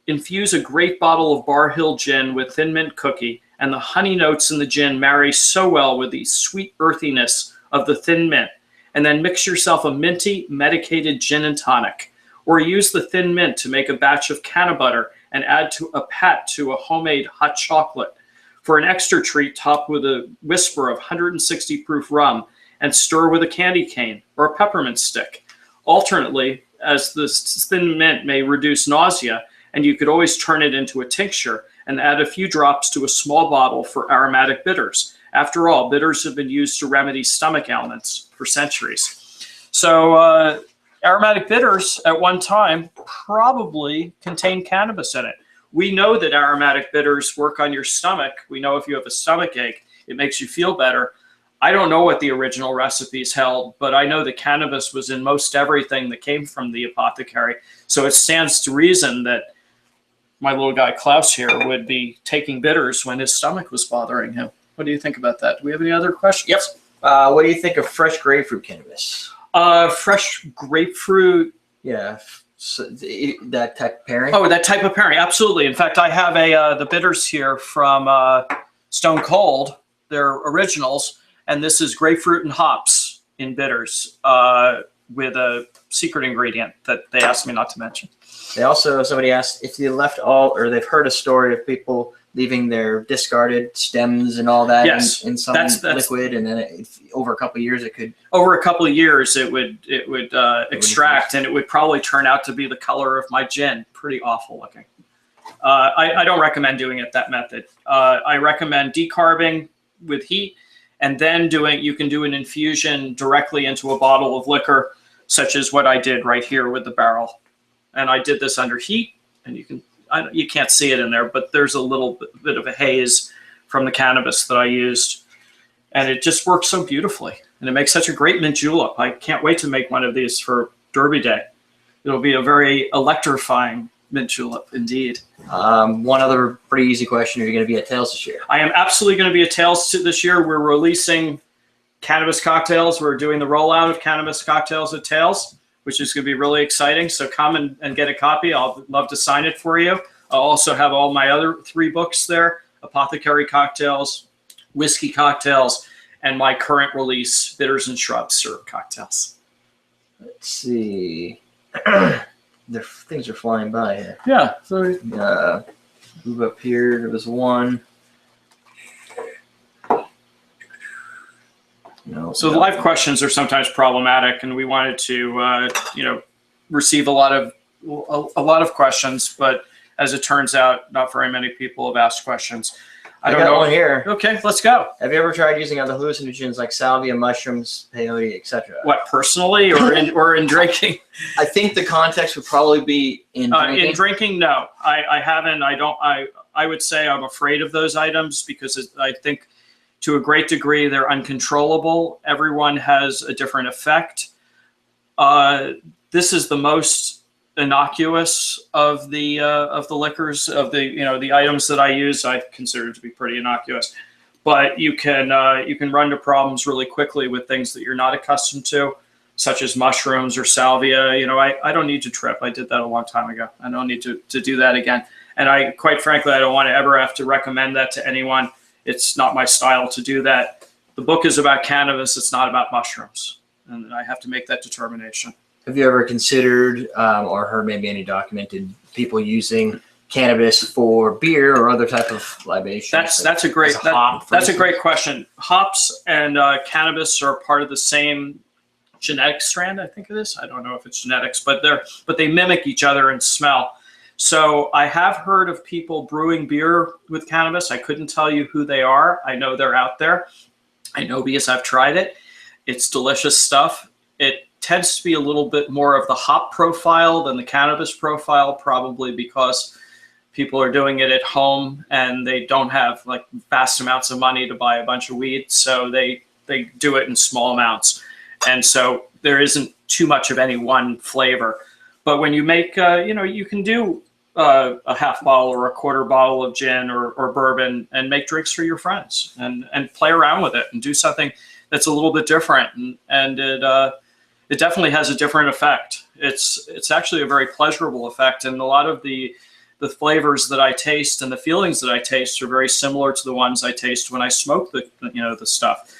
Infuse a great bottle of Barr Hill gin with Thin Mint Cookie, and the honey notes in the gin marry so well with the sweet earthiness of the Thin Mint. And then mix yourself a minty, medicated gin and tonic. Or use the Thin Mint to make a batch of canna butter and add a pat to a homemade hot chocolate. For an extra treat, top with a whisper of 160 proof rum and stir with a candy cane or a peppermint stick. Alternately, as the Thin Mint may reduce nausea, and you could always turn it into a tincture and add a few drops to a small bottle for aromatic bitters. After all, bitters have been used to remedy stomach ailments for centuries. So aromatic bitters at one time probably contained cannabis in it. We know that aromatic bitters work on your stomach. We know if you have a stomach ache, it makes you feel better. I don't know what the original recipes held, but I know that cannabis was in most everything that came from the apothecary. So it stands to reason that my little guy Klaus here would be taking bitters when his stomach was bothering him. What do you think about that? Do we have any other questions? Yep. What do you think of fresh grapefruit cannabis? Fresh grapefruit. Yeah. So that type of pairing? Oh, that type of pairing. Absolutely. In fact, I have the bitters here from Stone Cold. They're originals. And this is grapefruit and hops in bitters with a secret ingredient that they asked me not to mention. They also, somebody asked if you left all, or they've heard a story of people leaving their discarded stems and all that in some liquid, and then over a couple of years it could. Over a couple of years, it would extract, and it would probably turn out to be the color of my gin. Pretty awful looking. I don't recommend doing it that method. I recommend decarbing with heat, and then you can do an infusion directly into a bottle of liquor, such as what I did right here with the barrel. And I did this under heat, and you can't see it in there, but there's a little bit of a haze from the cannabis that I used, and it just works so beautifully. And it makes such a great mint julep. I can't wait to make one of these for Derby Day. It'll be a very electrifying mint julep indeed. One other pretty easy question: are you going to be at Tales this year? I am absolutely going to be at Tales this year. We're releasing Cannabis Cocktails. We're doing the rollout of Cannabis Cocktails at Tales, which is going to be really exciting. So come and get a copy. I'll love to sign it for you. I'll also have all my other 3 books there: Apothecary Cocktails, Whiskey Cocktails, and my current release, Bitters and Shrubs Syrup Cocktails. Let's see. Things are flying by here. Yeah. So move up here. There was one. No. So the live questions are sometimes problematic, and we wanted to, receive a lot of questions, but as it turns out, not very many people have asked questions. I got one here. Okay, let's go. Have you ever tried using other hallucinogens like salvia, mushrooms, peyote, etc.? What, personally or in drinking? I think the context would probably be in drinking. In drinking, no. I haven't. I would say I'm afraid of those items because I think to a great degree they're uncontrollable. Everyone has a different effect. This is the most innocuous of the liquors, of the items that I use. I consider it to be pretty innocuous, but you can run into problems really quickly with things that you're not accustomed to, such as mushrooms or salvia. I don't need to trip. I did that a long time ago. I don't need to do that again. And quite frankly, I don't want to ever have to recommend that to anyone. It's not my style to do that. The book is about cannabis. It's not about mushrooms, and I have to make that determination. Have you ever considered or heard maybe any documented people using cannabis for beer or other type of libation? That's a great question. Hops and cannabis are part of the same genetic strand, I think it is. I don't know if it's genetics, but they mimic each other in smell. So I have heard of people brewing beer with cannabis. I couldn't tell you who they are. I know they're out there. I know because I've tried it. It's delicious stuff. It tends to be a little bit more of the hop profile than the cannabis profile, probably because people are doing it at home and they don't have like vast amounts of money to buy a bunch of weed. So they do it in small amounts. And so there isn't too much of any one flavor. But when you make, you can do a half bottle or a quarter bottle of gin or bourbon and make drinks for your friends and play around with it and do something that's a little bit different. And it definitely has a different effect. It's actually a very pleasurable effect. And a lot of the flavors that I taste and the feelings that I taste are very similar to the ones I taste when I smoke the stuff.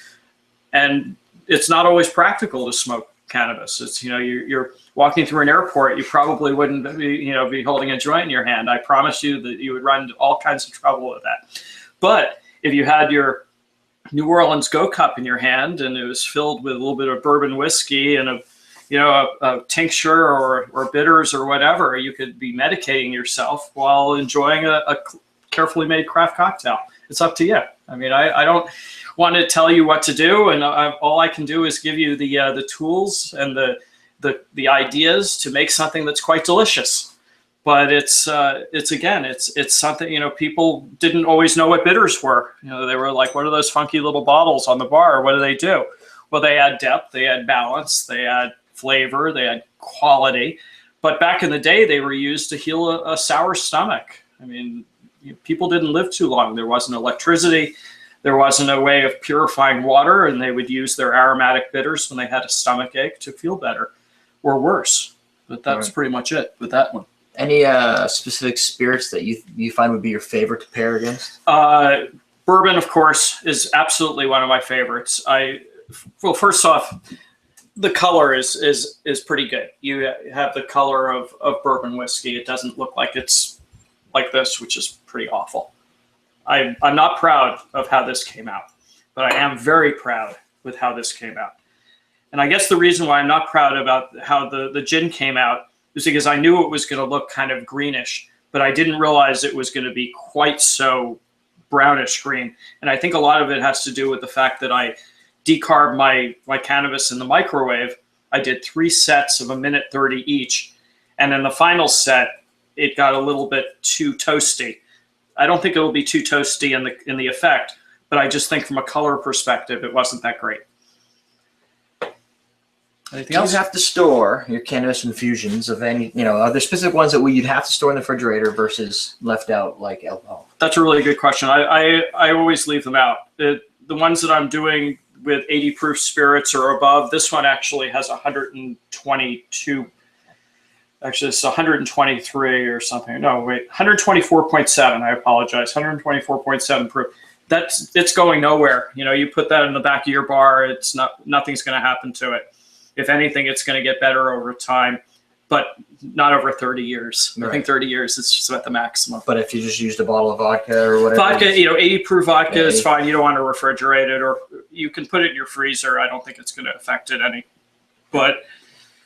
And it's not always practical to smoke cannabis. It's, you're walking through an airport, you probably wouldn't be holding a joint in your hand. I promise you that you would run into all kinds of trouble with that. But if you had your New Orleans Go Cup in your hand and it was filled with a little bit of bourbon whiskey and a tincture or bitters or whatever, you could be medicating yourself while enjoying a carefully made craft cocktail. It's up to you. I mean, I don't want to tell you what to do, and all I can do is give you the tools and the ideas to make something that's quite delicious. But it's something, people didn't always know what bitters were. They were like, what are those funky little bottles on the bar? What do they do? Well, they add depth, they add balance, they add flavor, they add quality. But back in the day, they were used to heal a sour stomach. I mean, people didn't live too long. There wasn't electricity. There wasn't a way of purifying water, and they would use their aromatic bitters when they had a stomach ache to feel better or worse. But that's pretty much it with that one. Any specific spirits that you find would be your favorite to pair against? Bourbon, of course, is absolutely one of my favorites. Well, first off, the color is pretty good. You have the color of bourbon whiskey. It doesn't look like it's like this, which is pretty awful. I'm not proud of how this came out, but I am very proud with how this came out. And I guess the reason why I'm not proud about how the gin came out is because I knew it was going to look kind of greenish, but I didn't realize it was going to be quite so brownish green. And I think a lot of it has to do with the fact that I decarbed my cannabis in the microwave. I did 3 sets of 1:30 each. And in the final set, it got a little bit too toasty. I don't think it'll be too toasty in the effect, but I just think from a color perspective, it wasn't that great. Anything else? Do you have to store your cannabis infusions of any, are there specific ones that you'd have to store in the refrigerator versus left out like alcohol? That's a really good question. I always leave them out. The ones that I'm doing with 80 proof spirits or above, this one actually has 122. Actually, it's 123 or something. No, wait, 124.7. I apologize. 124.7 proof. It's going nowhere. You put that in the back of your bar. Nothing's going to happen to it. If anything, it's going to get better over time, but not over 30 years. Right. I think 30 years is just about the maximum. But if you just used a bottle of vodka or whatever, vodka, 80 proof vodka is fine. You don't want to refrigerate it, or you can put it in your freezer. I don't think it's going to affect it any. But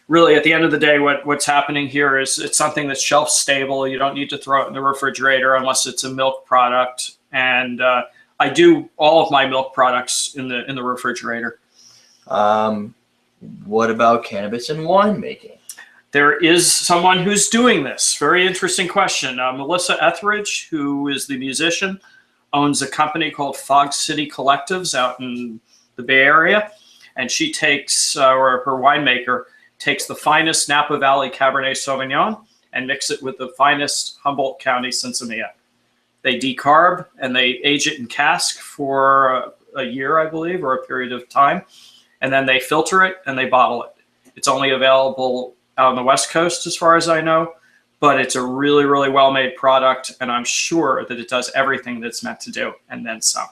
really, at the end of the day, what's happening here is it's something that's shelf stable. You don't need to throw it in the refrigerator unless it's a milk product. And I do all of my milk products in the refrigerator. What about cannabis and winemaking? There is someone who's doing this. Very interesting question. Melissa Etheridge, who is the musician, owns a company called Fog City Collectives out in the Bay Area. And she takes, or her winemaker, takes the finest Napa Valley Cabernet Sauvignon and mix it with the finest Humboldt County Sinsemilla. They decarb and they age it in cask for a year, I believe, or a period of time. And then they filter it and they bottle it. It's only available out on the West Coast as far as I know, but it's a really, really well-made product. And I'm sure that it does everything that it's meant to do and then some.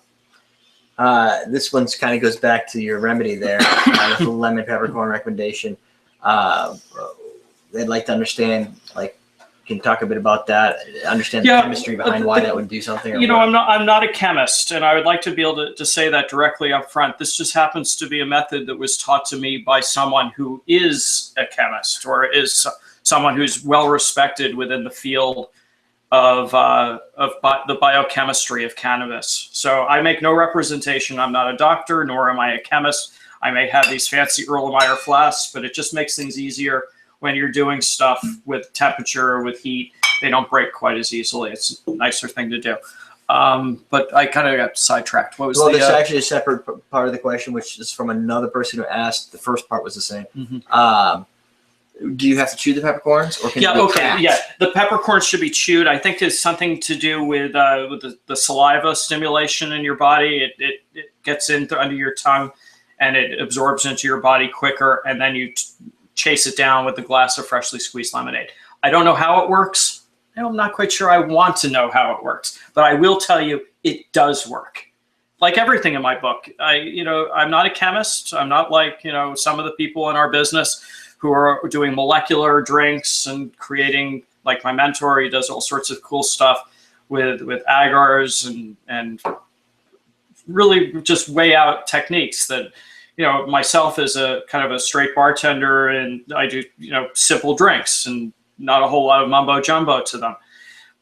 This one's kind of goes back to your remedy there, with the lemon peppercorn recommendation. They'd like to understand, can you talk a bit about that? Understand the chemistry behind why that would do something? I'm not a chemist, and I would like to be able to say that directly up front. This just happens to be a method that was taught to me by someone who is a chemist or is someone who's well respected within the field of the biochemistry of cannabis. So I make no representation. I'm not a doctor, nor am I a chemist. I may have these fancy Erlenmeyer flasks, but it just makes things easier when you're doing stuff with temperature or with heat. They don't break quite as easily. It's a nicer thing to do. But I kind of got sidetracked. What was there's actually a separate part of the question, which is from another person who asked. The first part was the same. Do you have to chew the peppercorns, or can the peppercorns should be chewed. I think it's something to do with the saliva stimulation in your body. It gets in under your tongue, and it absorbs into your body quicker, and then you chase it down with a glass of freshly squeezed lemonade. I don't know how it works. I'm not quite sure I want to know how it works, but I will tell you it does work. Like everything in my book, I'm not a chemist. I'm not like some of the people in our business who are doing molecular drinks and creating, like my mentor, he does all sorts of cool stuff with agars and really just weigh out techniques that, myself as a kind of a straight bartender, and I do, simple drinks and not a whole lot of mumbo jumbo to them.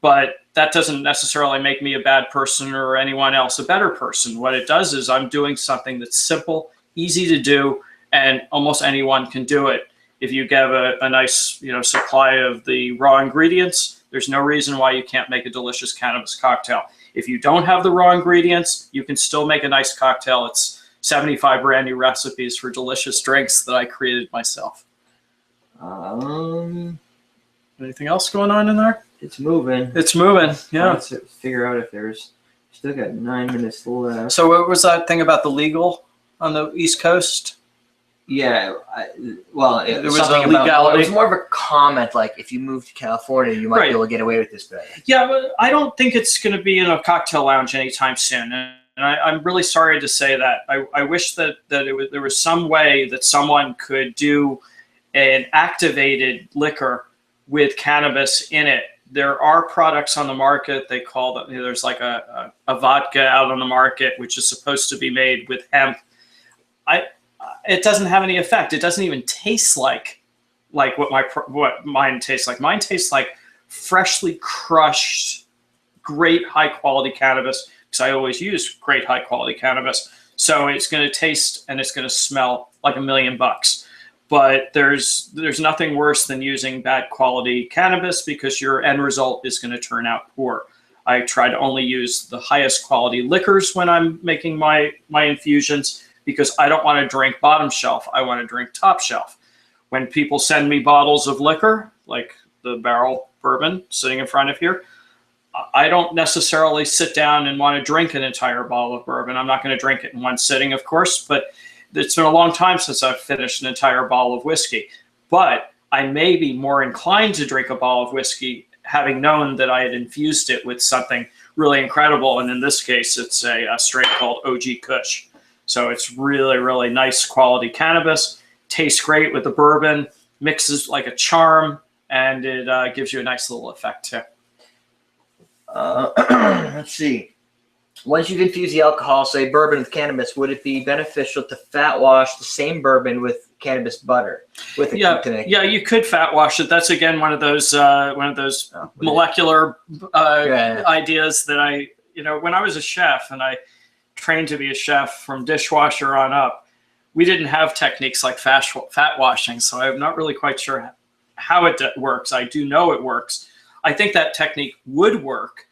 But that doesn't necessarily make me a bad person or anyone else a better person. What it does is I'm doing something that's simple, easy to do, and almost anyone can do it. If you give a nice, supply of the raw ingredients, there's no reason why you can't make a delicious cannabis cocktail. If you don't have the raw ingredients, you can still make a nice cocktail. It's 75 brand new recipes for delicious drinks that I created myself. Anything else going on in there? It's moving. It's moving, yeah. Let's figure out if there's still got 9 minutes left. So what was that thing about the legal on the East Coast? Yeah, it was something about legality. It was more of a comment, like if you move to California, you might be able to get away with this better. Yeah, but I don't think it's going to be in a cocktail lounge anytime soon, and I'm really sorry to say that. I wish that there was some way that someone could do an activated liquor with cannabis in it. There are products on the market. They call them. There's like a vodka out on the market, which is supposed to be made with hemp. It doesn't have any effect. It doesn't even taste like what mine tastes like. Mine tastes like freshly crushed, great high quality cannabis, because I always use great high quality cannabis. So it's going to taste and it's going to smell like $1 million. But there's nothing worse than using bad quality cannabis, because your end result is going to turn out poor. I try to only use the highest quality liquors when I'm making my infusions, because I don't want to drink bottom shelf. I want to drink top shelf. When people send me bottles of liquor, like the barrel bourbon sitting in front of here, I don't necessarily sit down and want to drink an entire bottle of bourbon. I'm not going to drink it in one sitting, of course, but it's been a long time since I've finished an entire bottle of whiskey. But I may be more inclined to drink a bottle of whiskey having known that I had infused it with something really incredible. And in this case, it's a strain called OG Kush. So it's really, really nice quality cannabis, tastes great with the bourbon, mixes like a charm, and it gives you a nice little effect too. Let's see. Once you've infused the alcohol, say bourbon with cannabis, would it be beneficial to fat wash the same bourbon with cannabis butter? Yeah, you could fat wash it. That's again one of those molecular ideas that when I was a chef and I trained to be a chef from dishwasher on up, we didn't have techniques like fat washing, so I'm not really quite sure how it works. I do know it works. I think that technique would work.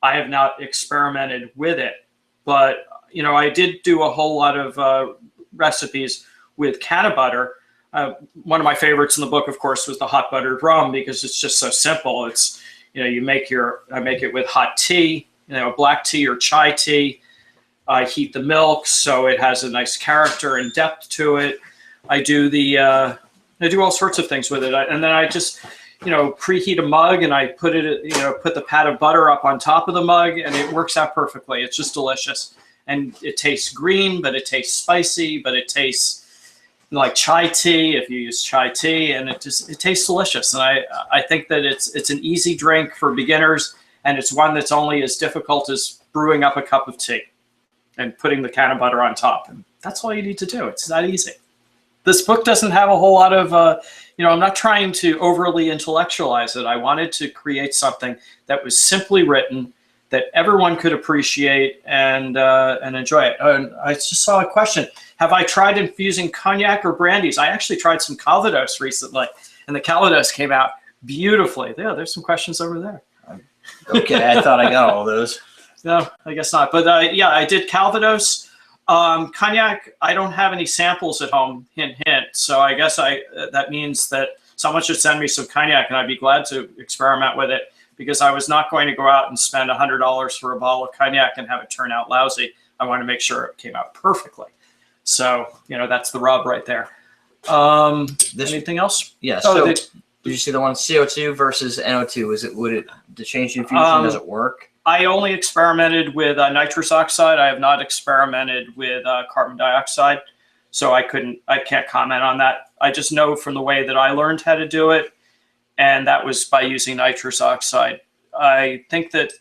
I have not experimented with it, but I did do a whole lot of recipes with canna butter. One of my favorites in the book, of course, was the hot buttered rum, because it's just so simple. It's I make it with hot tea, black tea or chai tea. I heat the milk so it has a nice character and depth to it. I do all sorts of things with it, and then I just preheat a mug and I put the pat of butter up on top of the mug, and it works out perfectly. It's just delicious, and it tastes green, but it tastes spicy, but it tastes like chai tea if you use chai tea, and it tastes delicious. And I think that it's an easy drink for beginners, and it's one that's only as difficult as brewing up a cup of tea and putting the canna butter on top. And that's all you need to do. It's that easy. This book doesn't have a whole lot of I'm not trying to overly intellectualize it. I wanted to create something that was simply written, that everyone could appreciate and enjoy it. And I just saw a question. Have I tried infusing cognac or brandies? I actually tried some Calvados recently, and the Calvados came out beautifully. Yeah, there's some questions over there. Okay, I thought I got all those. No, I guess not. But yeah, I did Calvados. Cognac, I don't have any samples at home, hint, hint. So I guess that means that someone should send me some cognac, and I'd be glad to experiment with it, because I was not going to go out and spend $100 for a bottle of cognac and have it turn out lousy. I want to make sure it came out perfectly. So, that's the rub right there. Anything else? Yeah. So did you see the one CO2 versus NO2? Would it to change the infusion? Does it work? I only experimented with nitrous oxide. I have not experimented with carbon dioxide, so I can't comment on that. I just know from the way that I learned how to do it, and that was by using nitrous oxide. I think that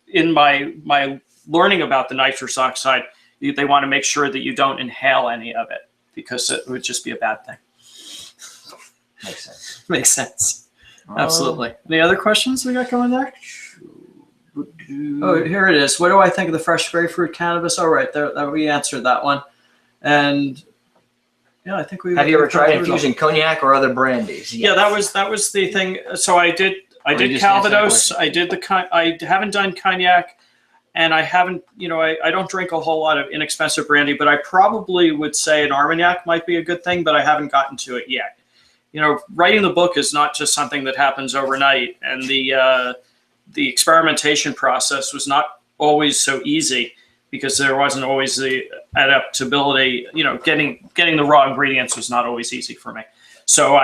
in my learning about the nitrous oxide, they want to make sure that you don't inhale any of it, because it would just be a bad thing. Makes sense. Makes sense. Absolutely. Any other questions we got going there? Oh, here it is. What do I think of the fresh grapefruit cannabis? All right, there we answered that one. And yeah, I think we have you ever tried infusing cognac or other brandies? Yes. Yeah, that was the thing. So I did Calvados. I haven't done cognac, and I haven't. I don't drink a whole lot of inexpensive brandy, but I probably would say an Armagnac might be a good thing, but I haven't gotten to it yet. Writing the book is not just something that happens overnight, and the experimentation process was not always so easy, because there wasn't always the adaptability. Getting the raw ingredients was not always easy for me. So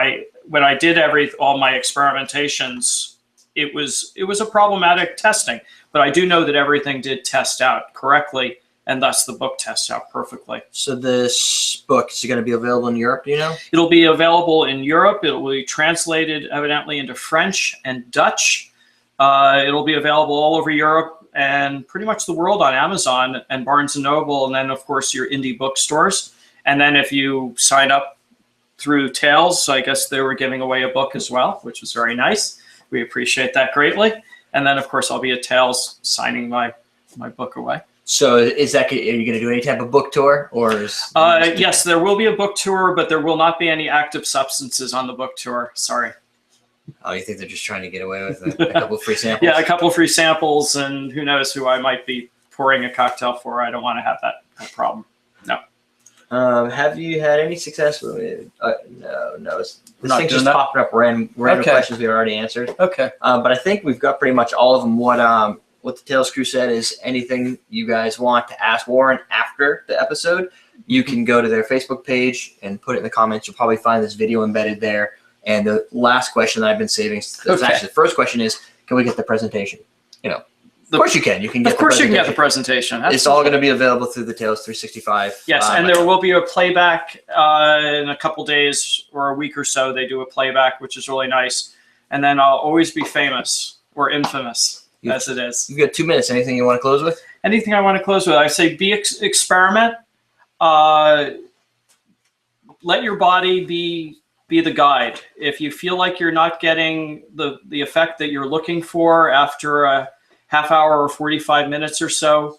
when I did all my experimentations, it was a problematic testing. But I do know that everything did test out correctly, and thus the book tests out perfectly. So this book is going to be available in Europe, do you know? It'll be available in Europe. It will be translated evidently into French and Dutch. It'll be available all over Europe and pretty much the world on Amazon and Barnes & Noble, and then, of course, your indie bookstores. And then if you sign up through Tails, I guess they were giving away a book as well, which was very nice. We appreciate that greatly. And then, of course, I'll be at Tails signing my book away. So are you going to do any type of book tour? Yes, there will be a book tour, but there will not be any active substances on the book tour. Sorry. Oh, you think they're just trying to get away with a couple of free samples? Yeah, a couple of free samples, and who knows who I might be pouring a cocktail for. I don't want to have that problem. No. Have you had any success with it? No. This thing's just popping up random questions we already answered. Okay. But I think we've got pretty much all of them. What the Tails crew said is anything you guys want to ask Warren after the episode, you can go to their Facebook page and put it in the comments. You'll probably find this video embedded there. And the last question that I've been saving, actually the first question is, can we get the presentation? Of course you can. You can get Of course you can get the presentation. Absolutely. It's all going to be available through the Tails 365. Yes, and there will be a playback in a couple days or a week or so. They do a playback, which is really nice. And then I'll always be famous or infamous, as it is. You've got 2 minutes. Anything you want to close with? Anything I want to close with? I say experiment. Let your body be the guide. If you feel like you're not getting the effect that you're looking for after a half hour or 45 minutes or so,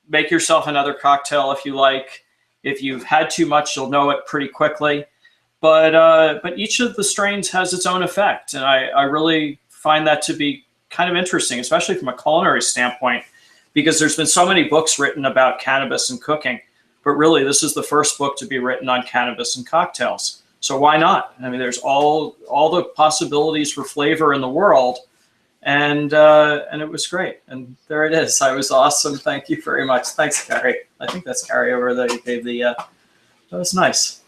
make yourself another cocktail if you like. If you've had too much, you'll know it pretty quickly. But each of the strains has its own effect, and I really find that to be kind of interesting, especially from a culinary standpoint, because there's been so many books written about cannabis and cooking, but really this is the first book to be written on cannabis and cocktails. So why not? I mean, there's all the possibilities for flavor in the world, and it was great. And there it is. I was awesome. Thank you very much. Thanks, Carrie. I think that's Carrie over there. You gave the. That was nice.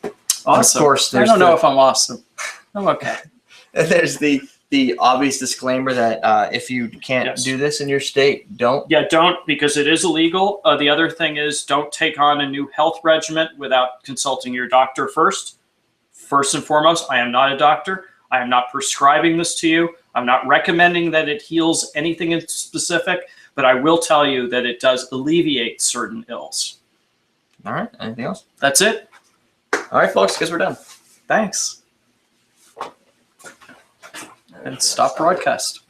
Awesome. Of course, I don't know if I'm awesome. I'm okay. And there's the obvious disclaimer that if you can't do this in your state, don't. Yeah, don't, because it is illegal. The other thing is, don't take on a new health regimen without consulting your doctor first. First and foremost, I am not a doctor. I am not prescribing this to you. I'm not recommending that it heals anything in specific, but I will tell you that it does alleviate certain ills. All right. Anything else? That's it. All right, folks, guess we're done. Thanks. and stop broadcast.